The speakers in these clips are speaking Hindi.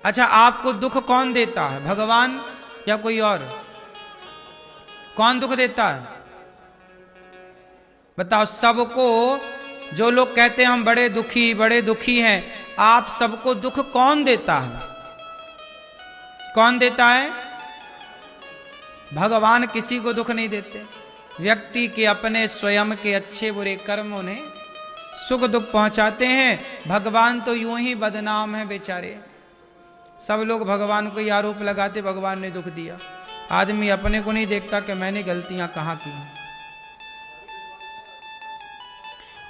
अच्छा, आपको दुख कौन देता है, भगवान या कोई और? कौन दुख देता है बताओ? सबको, जो लोग कहते हैं हम बड़े दुखी हैं, आप सबको दुख कौन देता है? कौन देता है? भगवान किसी को दुख नहीं देते। व्यक्ति के अपने स्वयं के अच्छे बुरे कर्म उन्हें सुख दुख पहुंचाते हैं। भगवान तो यूं ही बदनाम है बेचारे। सब लोग भगवान को ही आरोप लगाते भगवान ने दुख दिया। आदमी अपने को नहीं देखता कि मैंने गलतियां कहां की।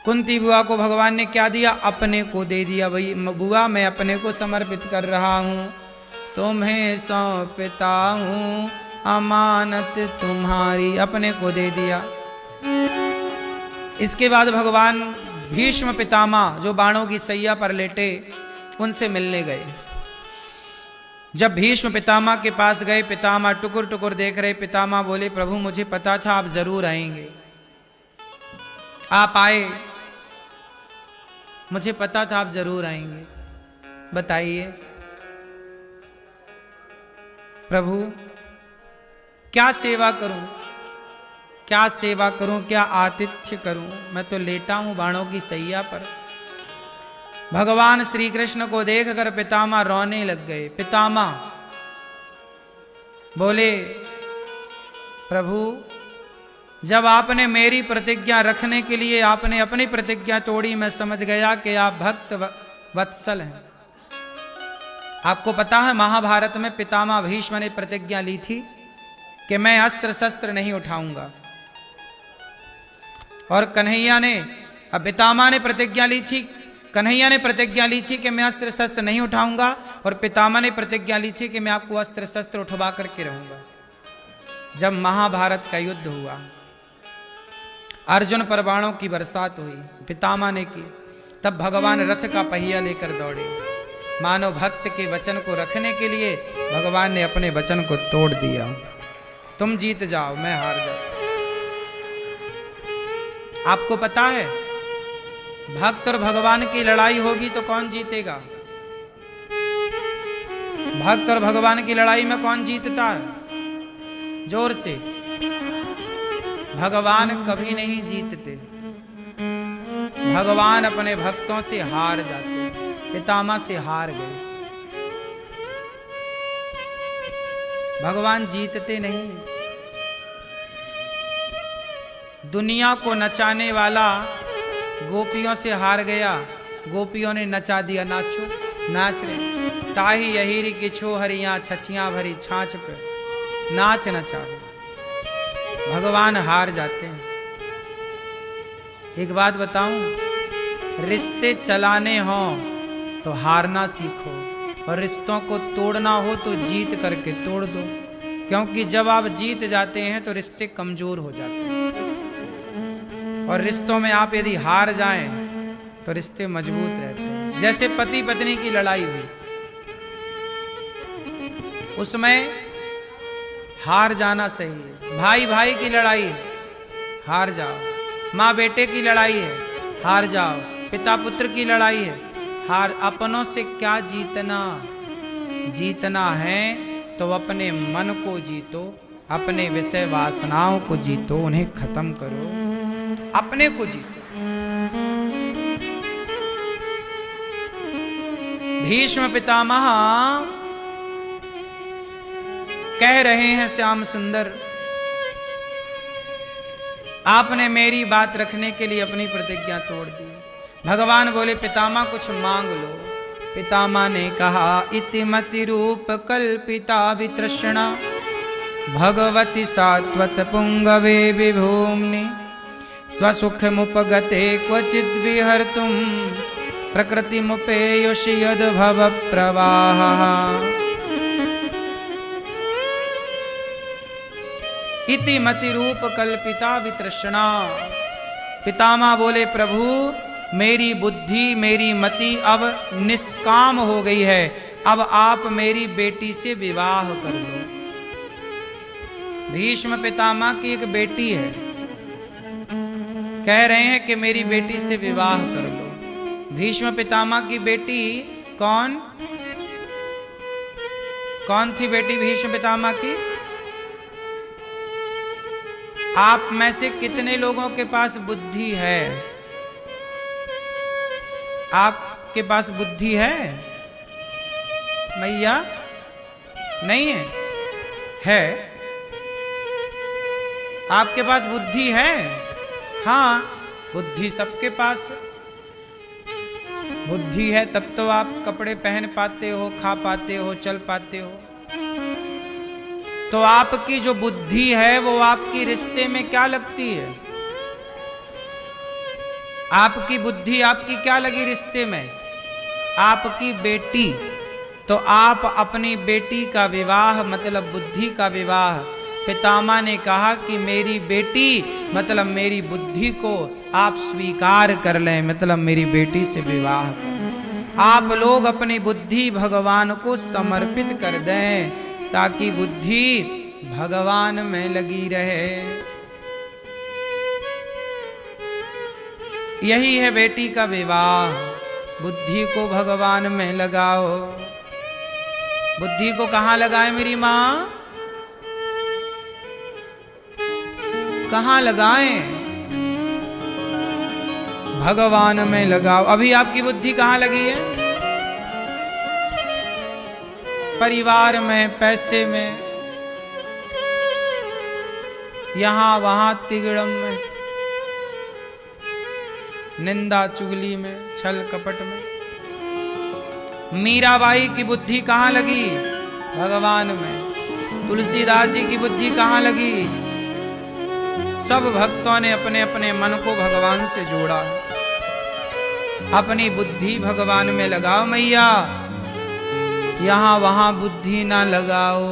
कुंती बुआ को भगवान ने क्या दिया? अपने को दे दिया। भाई बुआ, मैं अपने को समर्पित कर रहा हूं, तुम्हें सौंपता हूं अमानत तुम्हारी, अपने को दे दिया। इसके बाद भगवान भीष्म पितामह, जो बाणों की सैया पर लेटे, उनसे मिलने गए। जब भीष्म पितामह के पास गए, पितामह टुकुर टुकुर देख रहे। पितामह बोले, प्रभु मुझे पता था आप जरूर आएंगे, आप आए, मुझे पता था आप जरूर आएंगे, बताइए प्रभु क्या सेवा करूं, क्या सेवा करूं, क्या आतिथ्य करूं? मैं तो लेटा हूं बाणों की सैया पर। भगवान श्री कृष्ण को देखकर पितामह रोने लग गए। पितामह बोले, प्रभु जब आपने मेरी प्रतिज्ञा रखने के लिए आपने अपनी प्रतिज्ञा तोड़ी, मैं समझ गया कि आप भक्त वत्सल हैं। आपको पता है महाभारत में पितामह भीष्म ने प्रतिज्ञा ली थी कि मैं अस्त्र शस्त्र नहीं उठाऊंगा, और कन्हैया ने, अब पितामह ने प्रतिज्ञा ली थी, कन्हैया ने प्रतिज्ञा ली थी कि मैं अस्त्र शस्त्र नहीं उठाऊंगा, और पितामह ने प्रतिज्ञा ली थी कि मैं आपको अस्त्र शस्त्र उठवा करके रहूंगा। जब महाभारत का युद्ध हुआ, अर्जुन पर बाणों की बरसात हुई, पितामह ने की, तब भगवान रथ का पहिया लेकर दौड़े। मानव भक्त के वचन को रखने के लिए भगवान ने अपने वचन को तोड़ दिया। तुम जीत जाओ, मैं हार जाऊं। आपको पता है भक्त और भगवान की लड़ाई होगी तो कौन जीतेगा? भक्त और भगवान की लड़ाई में कौन जीतता है? जोर से। भगवान कभी नहीं जीतते, भगवान अपने भक्तों से हार जाते हैं। पितामह से हार गए, भगवान जीतते नहीं। दुनिया को नचाने वाला गोपियों से हार गया, गोपियों ने नचा दिया, नाचो नाच रहे, ताही यहीरी की छो हरियां छछियां भरी छाछ पे नाच नचा। भगवान हार जाते हैं। एक बात बताऊं, रिश्ते चलाने हो तो हारना सीखो, और रिश्तों को तोड़ना हो तो जीत करके तोड़ दो, क्योंकि जब आप जीत जाते हैं तो रिश्ते कमजोर हो जाते हैं, और रिश्तों में आप यदि हार जाएं तो रिश्ते मजबूत रहते हैं। जैसे पति पत्नी की लड़ाई हुई, उसमें हार जाना सही है। भाई भाई की लड़ाई है, हार जाओ। माँ बेटे की लड़ाई है, हार जाओ। पिता पुत्र की लड़ाई है, हार। अपनों से क्या जीतना? जीतना है तो अपने मन को जीतो, अपने विषय वासनाओं को जीतो, उन्हें खत्म करो, अपने को जीतो। भीष्म पितामह कह रहे हैं, श्याम सुंदर आपने मेरी बात रखने के लिए अपनी प्रतिज्ञा तोड़ दी। भगवान बोले, पितामह कुछ मांग लो। पितामह ने कहा, इतिमति रूप कल्पिता वितृष्णा भगवती सात्वत पुंगवे विभूम्नि स्वसुख मुपगते क्वचिद विहर्तुम प्रकृति मुपेयुषि यद भव प्रवाह। इति मति रूप कल्पिता वितृष्णा। पितामह बोले, प्रभु मेरी बुद्धि मेरी मति अब निष्काम हो गई है, अब आप मेरी बेटी से विवाह कर लो। भीष्म पितामह की एक बेटी है, कह रहे हैं कि मेरी बेटी से विवाह कर लो। भीष्म पितामह की बेटी कौन? कौन थी बेटी भीष्म पितामह की? आप में से कितने लोगों के पास बुद्धि है? आपके पास बुद्धि है मैया? नहीं है? है? आपके पास बुद्धि है? हाँ, बुद्धि सबके पास है। बुद्धि है तब तो आप कपड़े पहन पाते हो, खा पाते हो, चल पाते हो। तो आपकी जो बुद्धि है वो आपकी रिश्ते में क्या लगती है? आपकी बुद्धि आपकी क्या लगी रिश्ते में? आपकी बेटी। तो आप अपनी बेटी का विवाह मतलब बुद्धि का विवाह, पितामह ने कहा कि मेरी बेटी मतलब मेरी बुद्धि को आप स्वीकार कर लें, मतलब मेरी बेटी से विवाह करें। आप लोग अपनी बुद्धि भगवान को समर्पित कर दें ताकि बुद्धि भगवान में लगी रहे। यही है बेटी का विवाह। बुद्धि को भगवान में लगाओ। बुद्धि को कहाँ लगाए मेरी माँ? कहाँ लगाएं? भगवान में लगाओ। अभी आपकी बुद्धि कहाँ लगी है? परिवार में, पैसे में, यहां वहां तिगड़म में, निंदा चुगली में, छल कपट में। मीराबाई की बुद्धि कहाँ लगी? भगवान में। तुलसीदास जी की बुद्धि कहाँ लगी? सब भक्तों ने अपने अपने मन को भगवान से जोड़ा। अपनी बुद्धि भगवान में लगाओ मैया, यहां वहां बुद्धि ना लगाओ।